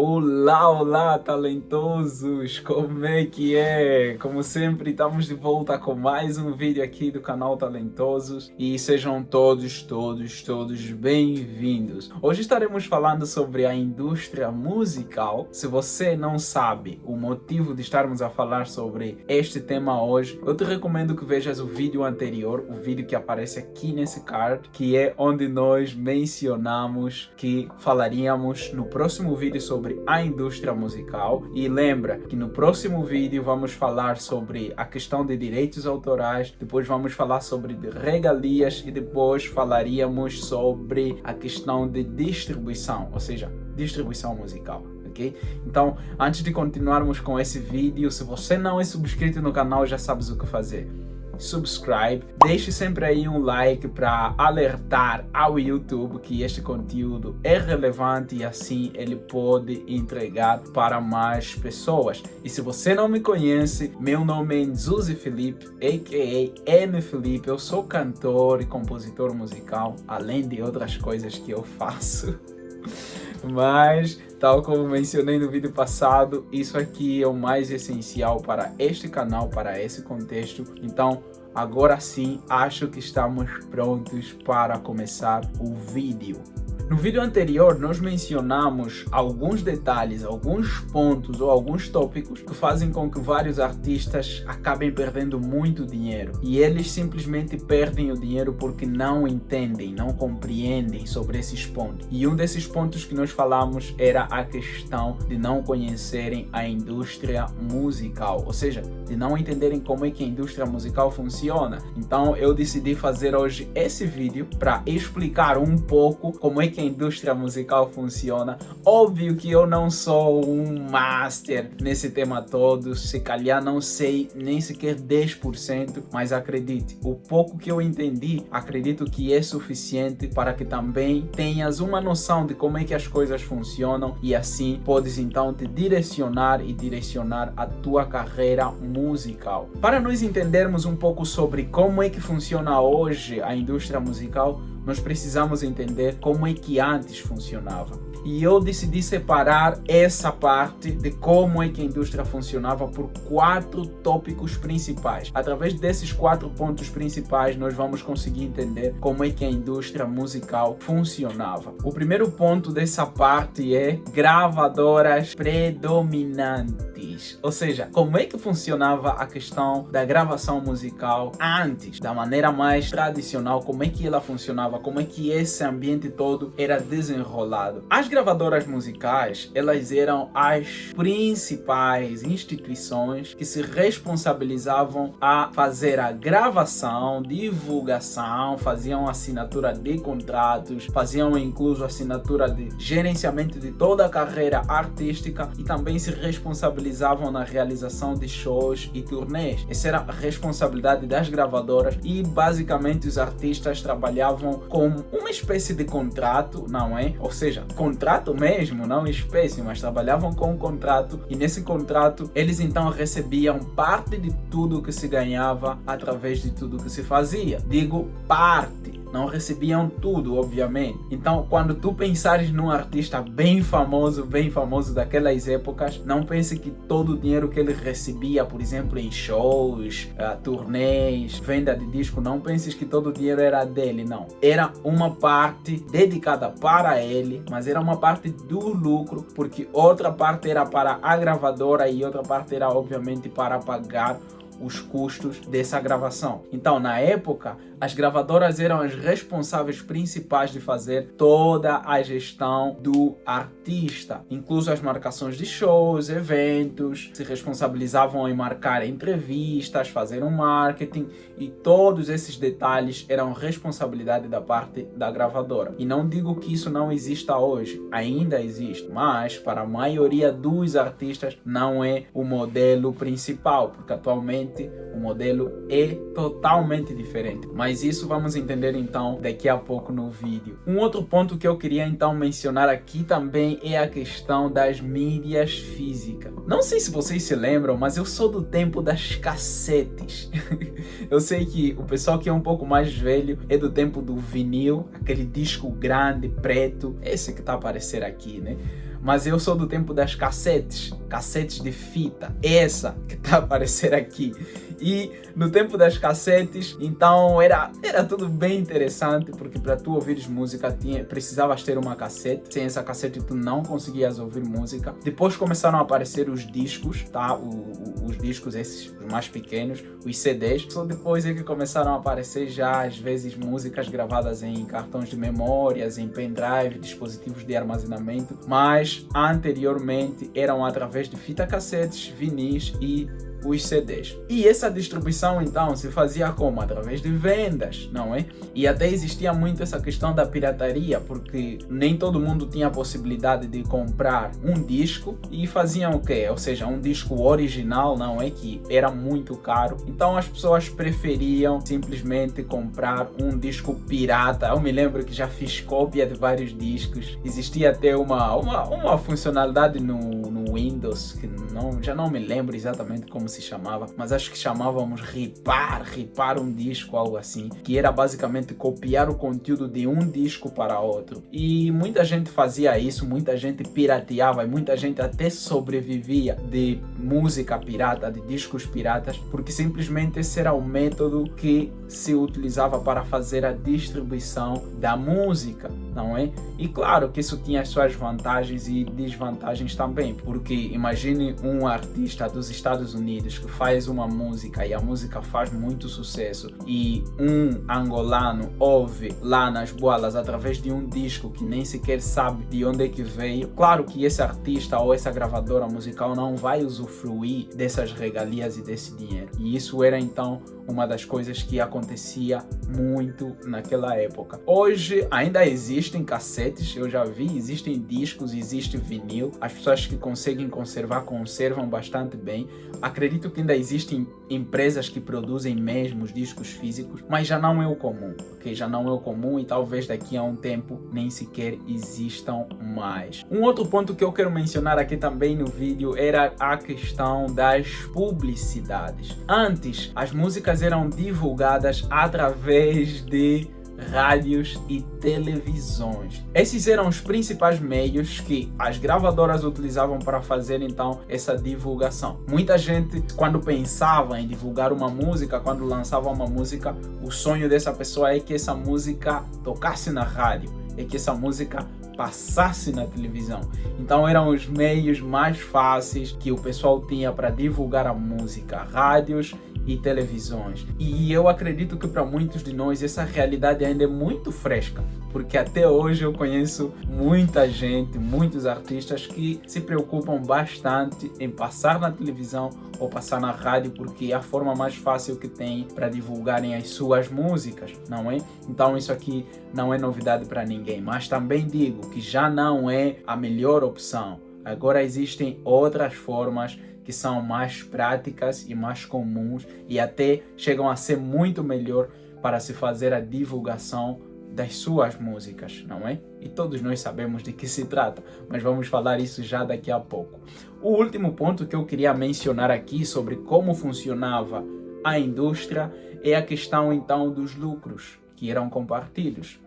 Olá, olá, talentosos! Como é que é? Como sempre, estamos de volta com mais um vídeo aqui do canal Talentosos e sejam todos bem-vindos. Hoje estaremos falando sobre a indústria musical. Se você não sabe o motivo de estarmos a falar sobre este tema hoje, eu te recomendo que vejas o vídeo anterior, o vídeo que aparece aqui nesse card, que é onde nós mencionamos que falaríamos no próximo vídeo sobre a indústria musical. E lembra que no próximo vídeo vamos falar sobre a questão de direitos autorais, depois vamos falar sobre regalias e depois falaríamos sobre a questão de distribuição, ou seja, distribuição musical. Okay? Então, antes de continuarmos com esse vídeo, se você não é inscrito no canal, já sabes o que fazer. Subscribe, deixe sempre aí um like para alertar ao YouTube que este conteúdo é relevante e assim ele pode entregar para mais pessoas. E se você não me conhece, meu nome é Nzuzi Felipe, a.k.a. M Felipe. Eu sou cantor e compositor musical, além de outras coisas que eu faço. Mas, tal como mencionei no vídeo passado, isso aqui é o mais essencial para este canal, para esse contexto. Então, agora sim, acho que estamos prontos para começar o vídeo. No vídeo anterior, nós mencionamos alguns detalhes, alguns pontos ou alguns tópicos que fazem com que vários artistas acabem perdendo muito dinheiro. E eles simplesmente perdem o dinheiro porque não entendem, não compreendem sobre esses pontos. E um desses pontos que nós falamos era a questão de não conhecerem a indústria musical, ou seja, de não entenderem como é que a indústria musical funciona. Então eu decidi fazer hoje esse vídeo para explicar um pouco como é que a indústria musical funciona. Óbvio que eu não sou um master nesse tema todo, se calhar não sei nem sequer 10%, mas acredite, o pouco que eu entendi, acredito que é suficiente para que também tenhas uma noção de como é que as coisas funcionam e assim podes então te direcionar e direcionar a tua carreira musical. Para nós entendermos um pouco sobre como é que funciona hoje a indústria musical, nós precisamos entender como é que antes funcionava. E eu decidi separar essa parte de como é que a indústria funcionava por 4 tópicos principais. Através desses 4 pontos principais, nós vamos conseguir entender como é que a indústria musical funcionava. O primeiro ponto dessa parte é gravadoras predominantes. Ou seja, como é que funcionava a questão da gravação musical antes, da maneira mais tradicional, como é que ela funcionava, como é que esse ambiente todo era desenrolado. As gravadoras musicais, elas eram as principais instituições que se responsabilizavam a fazer a gravação, divulgação, faziam assinatura de contratos, faziam incluso assinatura de gerenciamento de toda a carreira artística e também se responsabilizavam na realização de shows e turnês. Essa era a responsabilidade das gravadoras e basicamente os artistas trabalhavam com uma espécie de contrato, não é? Ou seja, contrato mesmo, não espécie, mas trabalhavam com um contrato e nesse contrato eles então recebiam parte de tudo que se ganhava através de tudo que se fazia. Digo parte, não recebiam tudo, obviamente. Então, quando tu pensares num artista bem famoso daquelas épocas, não pense que todo o dinheiro que ele recebia, por exemplo, em shows, turnês, venda de disco, não penses que todo o dinheiro era dele, não. Era uma parte dedicada para ele, mas era uma parte do lucro, porque outra parte era para a gravadora e outra parte era obviamente para pagar os custos dessa gravação. Então, na época, as gravadoras eram as responsáveis principais de fazer toda a gestão do artista, incluso as marcações de shows, eventos, se responsabilizavam em marcar entrevistas, fazer um marketing e todos esses detalhes eram responsabilidade da parte da gravadora. E não digo que isso não exista hoje, ainda existe, mas para a maioria dos artistas não é o modelo principal, porque atualmente o modelo é totalmente diferente. Mas isso vamos entender então daqui a pouco no vídeo. Um outro ponto que eu queria então mencionar aqui também é a questão das mídias físicas. Não sei se vocês se lembram, mas eu sou do tempo das cassetes. Eu sei que o pessoal que é um pouco mais velho é do tempo do vinil, aquele disco grande, preto, esse que tá a aparecer aqui, né? mas eu sou do tempo das cassetes de fita, essa que tá a aparecer aqui. E no tempo das cassetes, então era tudo bem interessante, porque para tu ouvires música precisavas ter uma cassete. Sem essa cassete tu não conseguias ouvir música. Depois começaram a aparecer os discos, tá? Os discos esses, os mais pequenos, os CDs. Só depois é que começaram a aparecer já às vezes músicas gravadas em cartões de memórias, em pendrive, dispositivos de armazenamento. Mas anteriormente eram através de fita cassetes, vinis e os CDs. E essa distribuição então se fazia como? Através de vendas, não é? E até existia muito essa questão da pirataria, porque nem todo mundo tinha a possibilidade de comprar um disco e faziam o quê? Ou seja, um disco original, não é? Que era muito caro. Então as pessoas preferiam simplesmente comprar um disco pirata. Eu me lembro que já fiz cópia de vários discos. Existia até uma funcionalidade no Windows, que já não me lembro exatamente como se chamava, mas acho que chamávamos ripar um disco, algo assim, que era basicamente copiar o conteúdo de um disco para outro. E muita gente fazia isso, muita gente pirateava e muita gente até sobrevivia de música pirata, de discos piratas, porque simplesmente esse era o método que se utilizava para fazer a distribuição da música, não é? E claro que isso tinha as suas vantagens e desvantagens também, porque imagine um artista dos Estados Unidos que faz uma música e a música faz muito sucesso e um angolano ouve lá nas boalas através de um disco que nem sequer sabe de onde é que veio. Claro que esse artista ou essa gravadora musical não vai usufruir dessas regalias e desse dinheiro. E isso era então uma das coisas que acontecia muito naquela época. Hoje ainda existem cassetes, eu já vi, existem discos, existe vinil. As pessoas que conseguem conservar, conservam bastante bem. Acredito que ainda existem empresas que produzem mesmo os discos físicos, mas já não é o comum, ok? Já não é o comum e talvez daqui a um tempo nem sequer existam mais. Um outro ponto que eu quero mencionar aqui também no vídeo era a questão das publicidades. Antes, as músicas eram divulgadas através de rádios e televisões. Esses eram os principais meios que as gravadoras utilizavam para fazer então essa divulgação. Muita gente, quando pensava em divulgar uma música, quando lançava uma música, o sonho dessa pessoa é que essa música tocasse na rádio, é que essa música passasse na televisão. Então eram os meios mais fáceis que o pessoal tinha para divulgar a música, rádios e televisões. E eu acredito que para muitos de nós essa realidade ainda é muito fresca, porque até hoje eu conheço muita gente, muitos artistas que se preocupam bastante em passar na televisão ou passar na rádio, porque é a forma mais fácil que tem para divulgarem as suas músicas, não é? Então isso aqui não é novidade para ninguém, mas também digo que já não é a melhor opção. Agora existem outras formas que são mais práticas e mais comuns e até chegam a ser muito melhor para se fazer a divulgação das suas músicas, não é? E todos nós sabemos de que se trata, mas vamos falar isso já daqui a pouco. O último ponto que eu queria mencionar aqui sobre como funcionava a indústria é a questão então dos lucros que eram compartidos.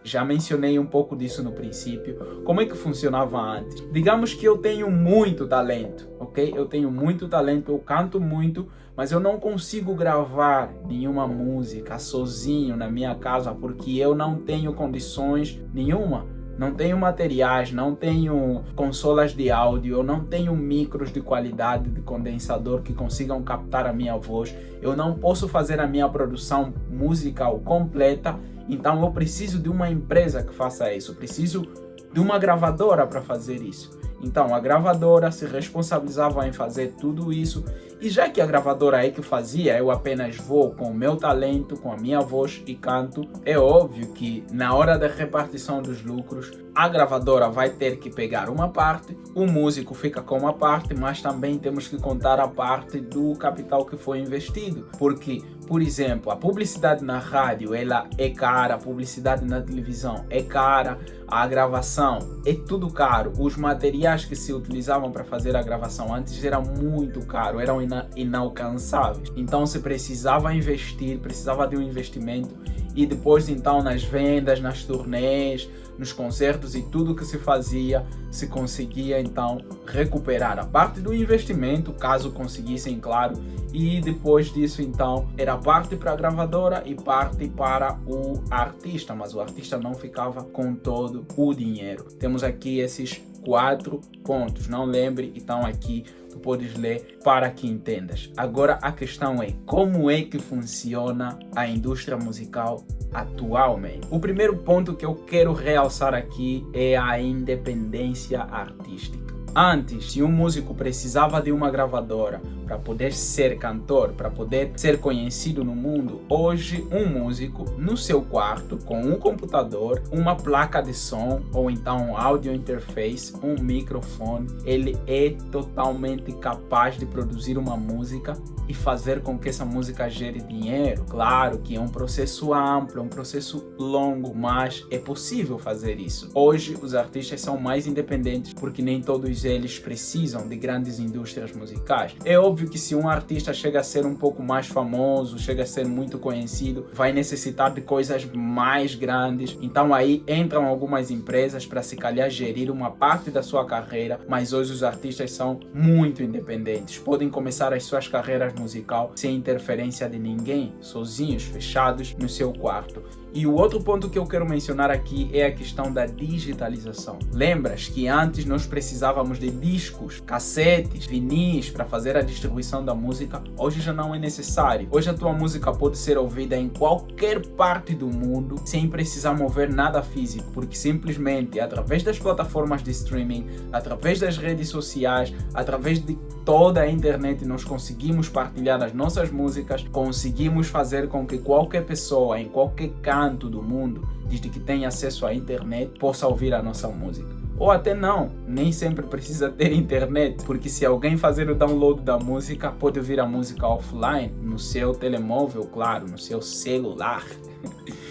Já mencionei um pouco disso no princípio. Como é que funcionava antes? Digamos que eu tenho muito talento, ok? Eu tenho muito talento, eu canto muito, mas eu não consigo gravar nenhuma música sozinho na minha casa porque eu não tenho condições nenhuma. Não tenho materiais, não tenho consolas de áudio, eu não tenho micros de qualidade de condensador que consigam captar a minha voz. Eu não posso fazer a minha produção musical completa. Então eu preciso de uma empresa que faça isso, eu preciso de uma gravadora para fazer isso. Então a gravadora se responsabilizava em fazer tudo isso e já que a gravadora é que fazia, eu apenas vou com o meu talento, com a minha voz e canto. É óbvio que na hora da repartição dos lucros, a gravadora vai ter que pegar uma parte, o músico fica com uma parte, mas também temos que contar a parte do capital que foi investido. Porque, por exemplo, a publicidade na rádio ela é cara, a publicidade na televisão é cara, a gravação é tudo caro. Os materiais que se utilizavam para fazer a gravação antes eram muito caros, eram inalcançáveis. Então se precisava investir, precisava de um investimento e depois então nas vendas, nas turnês, nos concertos e tudo que se fazia, se conseguia então recuperar a parte do investimento, caso conseguissem, claro, e depois disso então era parte para a gravadora e parte para o artista, mas o artista não ficava com todo o dinheiro. Temos aqui esses 4 pontos, não lembre, então aqui tu podes ler para que entendas. Agora a questão é, como é que funciona a indústria musical atualmente? O primeiro ponto que eu quero realçar aqui é a independência artística. Antes, se um músico precisava de uma gravadora para poder ser cantor, para poder ser conhecido no mundo, hoje um músico no seu quarto, com um computador, uma placa de som ou então um audio interface, um microfone, ele é totalmente capaz de produzir uma música e fazer com que essa música gere dinheiro. Claro que é um processo amplo, é um processo longo, mas é possível fazer isso. Hoje os artistas são mais independentes porque nem todos eles precisam de grandes indústrias musicais. É óbvio que se um artista chega a ser um pouco mais famoso, chega a ser muito conhecido, vai necessitar de coisas mais grandes. Então aí entram algumas empresas para se calhar gerir uma parte da sua carreira, mas hoje os artistas são muito independentes. Podem começar as suas carreiras musical sem interferência de ninguém, sozinhos, fechados no seu quarto. E o outro ponto que eu quero mencionar aqui é a questão da digitalização. Lembras que antes nós precisávamos de discos, cassetes, vinis para fazer a distribuição da música? Hoje já não é necessário. Hoje a tua música pode ser ouvida em qualquer parte do mundo sem precisar mover nada físico, porque simplesmente através das plataformas de streaming, através das redes sociais, através de toda a internet nós conseguimos partilhar as nossas músicas, conseguimos fazer com que qualquer pessoa em qualquer canto do mundo, desde que tenha acesso à internet, possa ouvir a nossa música. Ou até não, nem sempre precisa ter internet, porque se alguém fazer o download da música, pode ouvir a música offline, no seu telemóvel, claro, no seu celular.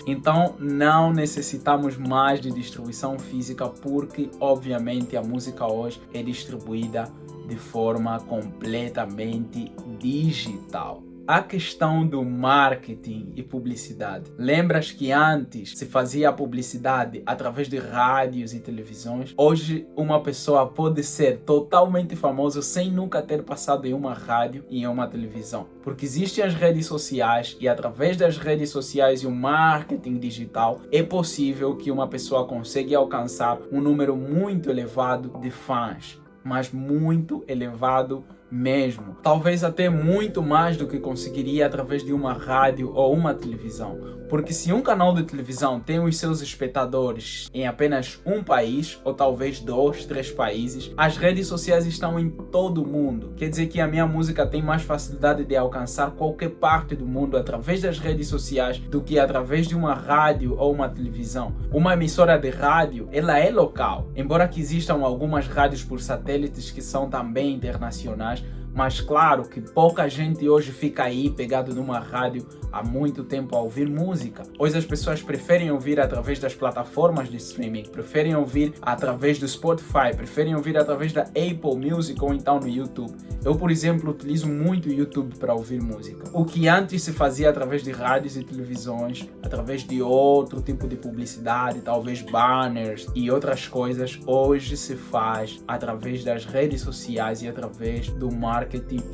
Então não necessitamos mais de distribuição física, porque obviamente a música hoje é distribuída de forma completamente digital. A questão do marketing e publicidade. Lembras que antes se fazia a publicidade através de rádios e televisões? Hoje uma pessoa pode ser totalmente famosa sem nunca ter passado em uma rádio e em uma televisão. Porque existem as redes sociais e através das redes sociais e o marketing digital é possível que uma pessoa consiga alcançar um número muito elevado de fãs. Mas muito elevado mesmo. Talvez até muito mais do que conseguiria através de uma rádio ou uma televisão. Porque se um canal de televisão tem os seus espectadores em apenas um país, ou talvez 2, 3 países, as redes sociais estão em todo o mundo. Quer dizer que a minha música tem mais facilidade de alcançar qualquer parte do mundo através das redes sociais do que através de uma rádio ou uma televisão. Uma emissora de rádio, ela é local, embora que existam algumas rádios por satélites que são também internacionais, mas claro que pouca gente hoje fica aí pegado numa rádio há muito tempo a ouvir música. Hoje as pessoas preferem ouvir através das plataformas de streaming, preferem ouvir através do Spotify, preferem ouvir através da Apple Music ou então no YouTube. Eu, por exemplo, utilizo muito o YouTube para ouvir música. O que antes se fazia através de rádios e televisões, através de outro tipo de publicidade, talvez banners e outras coisas, hoje se faz através das redes sociais e através do marketing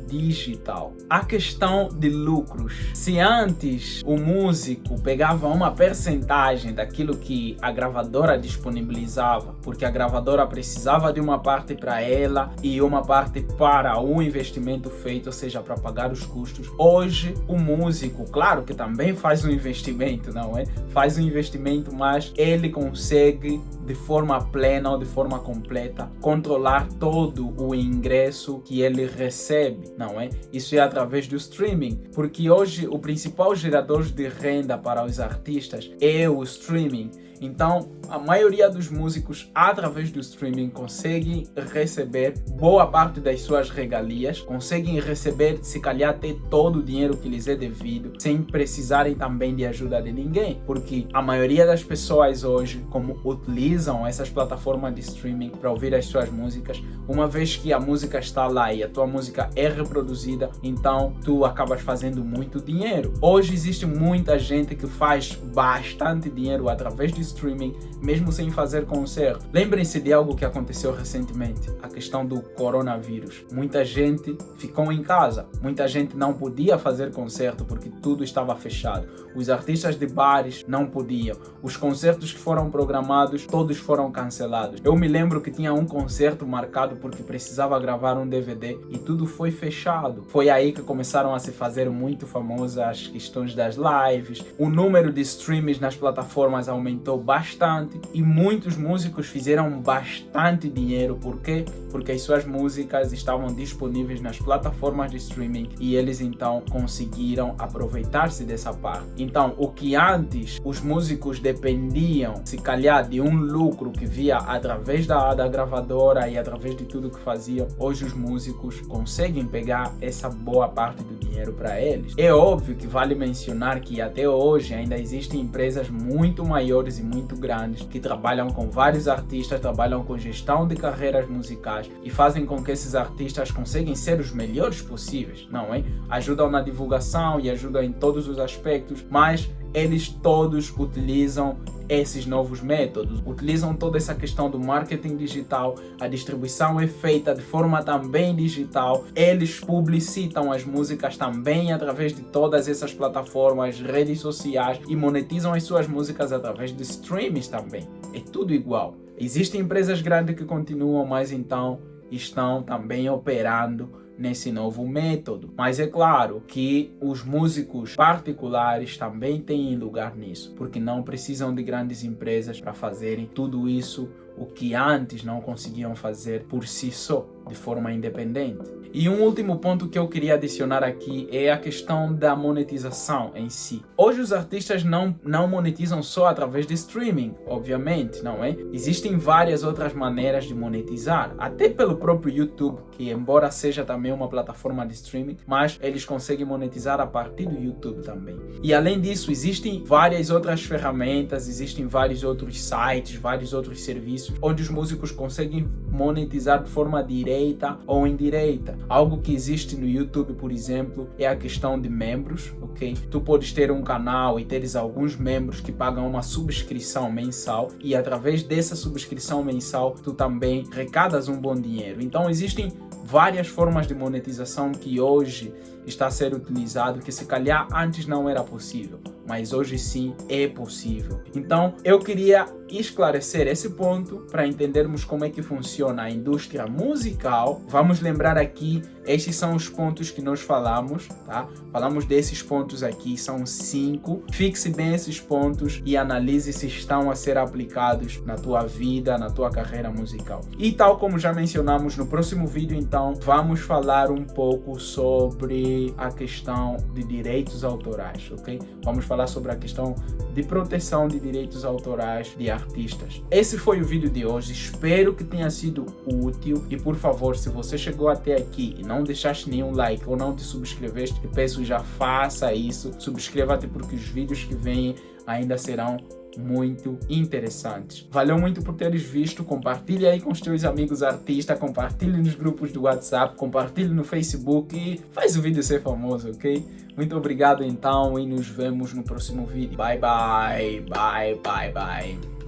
digital. A questão de lucros. Se antes o músico pegava uma percentagem daquilo que a gravadora disponibilizava, porque a gravadora precisava de uma parte para ela e uma parte para o investimento feito, ou seja, para pagar os custos. Hoje o músico, claro que também faz um investimento, não é? Faz um investimento, mas ele consegue de forma plena ou de forma completa controlar todo o ingresso que ele recebe, não é? Isso é através do streaming, porque hoje o principal gerador de renda para os artistas é o streaming. Então, a maioria dos músicos, através do streaming, conseguem receber boa parte das suas regalias, conseguem receber, se calhar, até todo o dinheiro que lhes é devido, sem precisarem também de ajuda de ninguém, porque a maioria das pessoas hoje, como utilizam essas plataformas de streaming para ouvir as suas músicas, uma vez que a música está lá e a tua música é reproduzida, então tu acabas fazendo muito dinheiro. Hoje existe muita gente que faz bastante dinheiro através de streaming, mesmo sem fazer concerto. Lembrem-se de algo que aconteceu recentemente, a questão do coronavírus. Muita gente ficou em casa, muita gente não podia fazer concerto porque tudo estava fechado. Os artistas de bares não podiam. Os concertos que foram programados, todos foram cancelados. Eu me lembro que tinha um concerto marcado porque precisava gravar um DVD e tudo foi fechado. Foi aí que começaram a se fazer muito famosas as questões das lives. O número de streams nas plataformas aumentou bastante e muitos músicos fizeram bastante dinheiro. Por quê? Porque as suas músicas estavam disponíveis nas plataformas de streaming e eles então conseguiram aproveitar-se dessa parte. Então, o que antes os músicos dependiam, se calhar, de um lucro que via através da gravadora e através de tudo que faziam, hoje os músicos conseguem pegar essa boa parte do dinheiro para eles. É óbvio que vale mencionar que até hoje ainda existem empresas muito maiores e muito grandes que trabalham com vários artistas, trabalham com gestão de carreiras musicais e fazem com que esses artistas consigam ser os melhores possíveis, não é? Ajudam na divulgação e ajudam em todos os aspectos, mas eles todos utilizam esses novos métodos, utilizam toda essa questão do marketing digital, a distribuição é feita de forma também digital, eles publicitam as músicas também através de todas essas plataformas, redes sociais e monetizam as suas músicas através de streams também. É tudo igual. Existem empresas grandes que continuam, mas então estão também operando nesse novo método. Mas é claro que os músicos particulares também têm lugar nisso, porque não precisam de grandes empresas para fazerem tudo isso, o que antes não conseguiam fazer por si só, de forma independente. E um último ponto que eu queria adicionar aqui é a questão da monetização em si. Hoje os artistas não monetizam só através de streaming, obviamente, não é? Existem várias outras maneiras de monetizar, até pelo próprio YouTube, que embora seja também uma plataforma de streaming, mas eles conseguem monetizar a partir do YouTube também. E além disso, existem várias outras ferramentas, existem vários outros sites, vários outros serviços, onde os músicos conseguem monetizar de forma direta ou indireta. Algo que existe no YouTube, por exemplo, é a questão de membros, ok? Tu podes ter um canal e teres alguns membros que pagam uma subscrição mensal e através dessa subscrição mensal tu também arrecadas um bom dinheiro. Então existem várias formas de monetização que hoje está a ser utilizado, que se calhar antes não era possível, mas hoje sim é possível. Então eu queria esclarecer esse ponto para entendermos como é que funciona a indústria musical. Vamos lembrar aqui, estes são os pontos que nós falamos, tá? Falamos desses pontos aqui, são 5. Fixe bem esses pontos e analise se estão a ser aplicados na tua vida, na tua carreira musical. E tal como já mencionamos no próximo vídeo, então, vamos falar um pouco sobre a questão de direitos autorais, ok? Vamos falar sobre a questão de proteção de direitos autorais de artistas. Esse foi o vídeo de hoje, espero que tenha sido útil e por favor, se você chegou até aqui e não deixaste nenhum like ou não te subscreveste, te peço já faça isso, subscreva-te porque os vídeos que vêm ainda serão muito interessantes. Valeu muito por teres visto, compartilhe aí com os teus amigos artistas, compartilhe nos grupos do WhatsApp, compartilhe no Facebook e faz o vídeo ser famoso, ok? Muito obrigado então e nos vemos no próximo vídeo. Bye bye, bye bye bye.